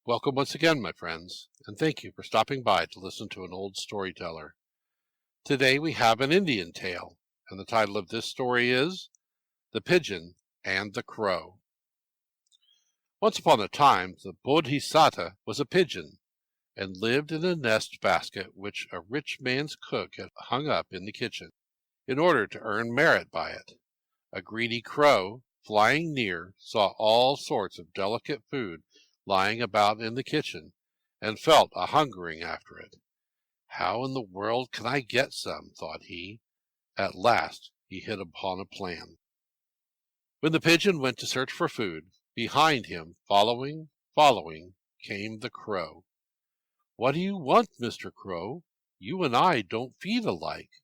Welcome once again, my friends, and thank you for stopping by to listen to an old storyteller. Today we have an Indian tale, and the title of this story is The Pigeon and the Crow. Once upon a time, the Bodhisatta was a pigeon, and lived in a nest basket which a rich man's cook had hung up in the kitchen, in order to earn merit by it. A greedy crow, flying near, saw all sorts of delicate food lying about in the kitchen, and felt a hungering after it. How in the world can I get some? Thought he. At last he hit upon a plan. When the pigeon went to search for food, behind him, following, came the crow. "What do you want, Mr. Crow? You and I don't feed alike."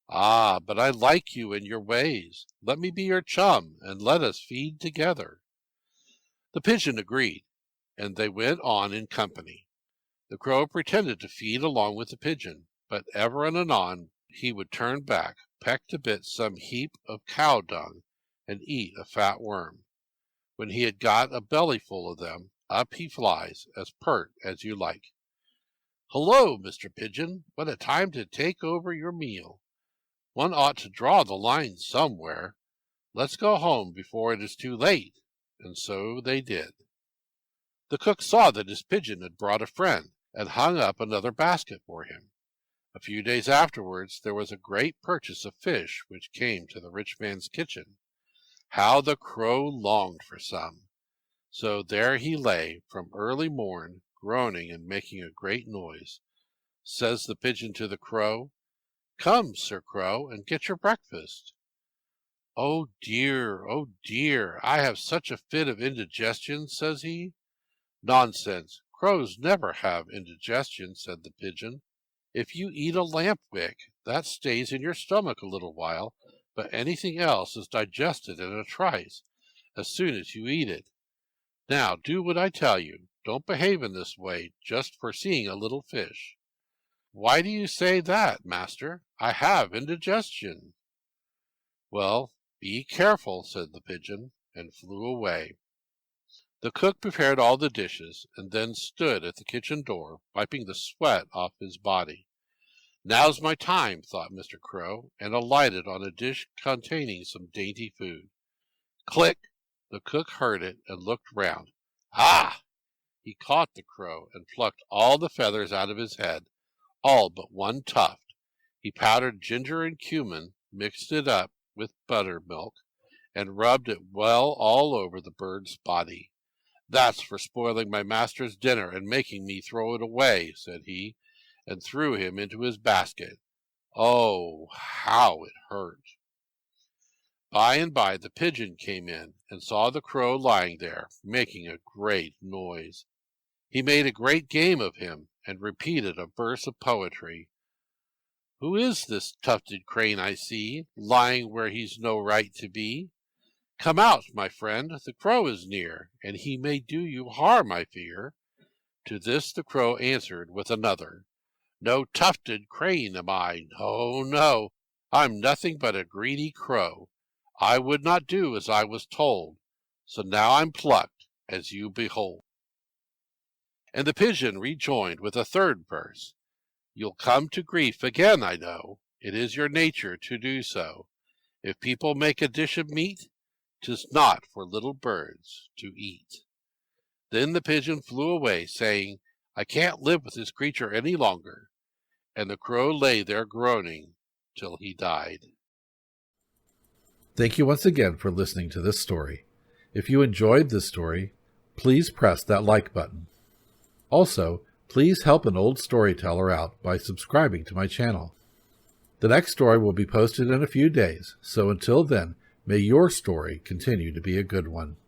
"Ah, but I like you and your ways. Let me be your chum, and let us feed together." The pigeon agreed, and they went on in company. The crow pretended to feed along with the pigeon, but ever and anon he would turn back, peck to bits some heap of cow dung, and eat a fat worm. When he had got a bellyful of them, up he flies, as pert as you like. "Hullo, Mr. Pigeon, what a time to take over your meal. One ought to draw the line somewhere. Let's go home before it is too late." And so they did. The cook saw that his pigeon had brought a friend, and hung up another basket for him. A few days afterwards there was a great purchase of fish which came to the rich man's kitchen. How the crow longed for some! So there he lay from early morn, groaning and making a great noise. Says the pigeon to the crow, "Come, Sir Crow, and get your breakfast." Oh dear, I have such a fit of indigestion," says he. "Nonsense! Crows never have indigestion," said the pigeon. "If you eat a lamp wick, that stays in your stomach a little while, but anything else is digested in a trice, as soon as you eat it. Now do what I tell you. Don't behave in this way, just for seeing a little fish." "Why do you say that, master? I have indigestion." "Well, be careful," said the pigeon, and flew away. The cook prepared all the dishes, and then stood at the kitchen door, wiping the sweat off his body. "Now's my time," thought Mr. Crow, and alighted on a dish containing some dainty food. Click! The cook heard it, and looked round. Ah! He caught the crow, and plucked all the feathers out of his head, all but one tuft. He powdered ginger and cumin, mixed it up with buttermilk, and rubbed it well all over the bird's body. "That's for spoiling my master's dinner and making me throw it away," said he, and threw him into his basket. Oh, how it hurt! By and by the pigeon came in, and saw the crow lying there, making a great noise. He made a great game of him, and repeated a verse of poetry. "Who is this tufted crane I see, lying where he's no right to be? Come out, my friend, the crow is near, and he may do you harm, I fear." To this the crow answered with another. "No tufted crane am I, oh no, I'm nothing but a greedy crow. I would not do as I was told, so now I'm plucked, as you behold." And the pigeon rejoined with a third verse. "You'll come to grief again, I know, it is your nature to do so. If people make a dish of meat, 'tis not for little birds to eat." Then the pigeon flew away, saying, "I can't live with this creature any longer." And the crow lay there groaning till he died. Thank you once again for listening to this story. If you enjoyed this story, please press that like button. Also, please help an old storyteller out by subscribing to my channel. The next story will be posted in a few days, so until then, may your story continue to be a good one.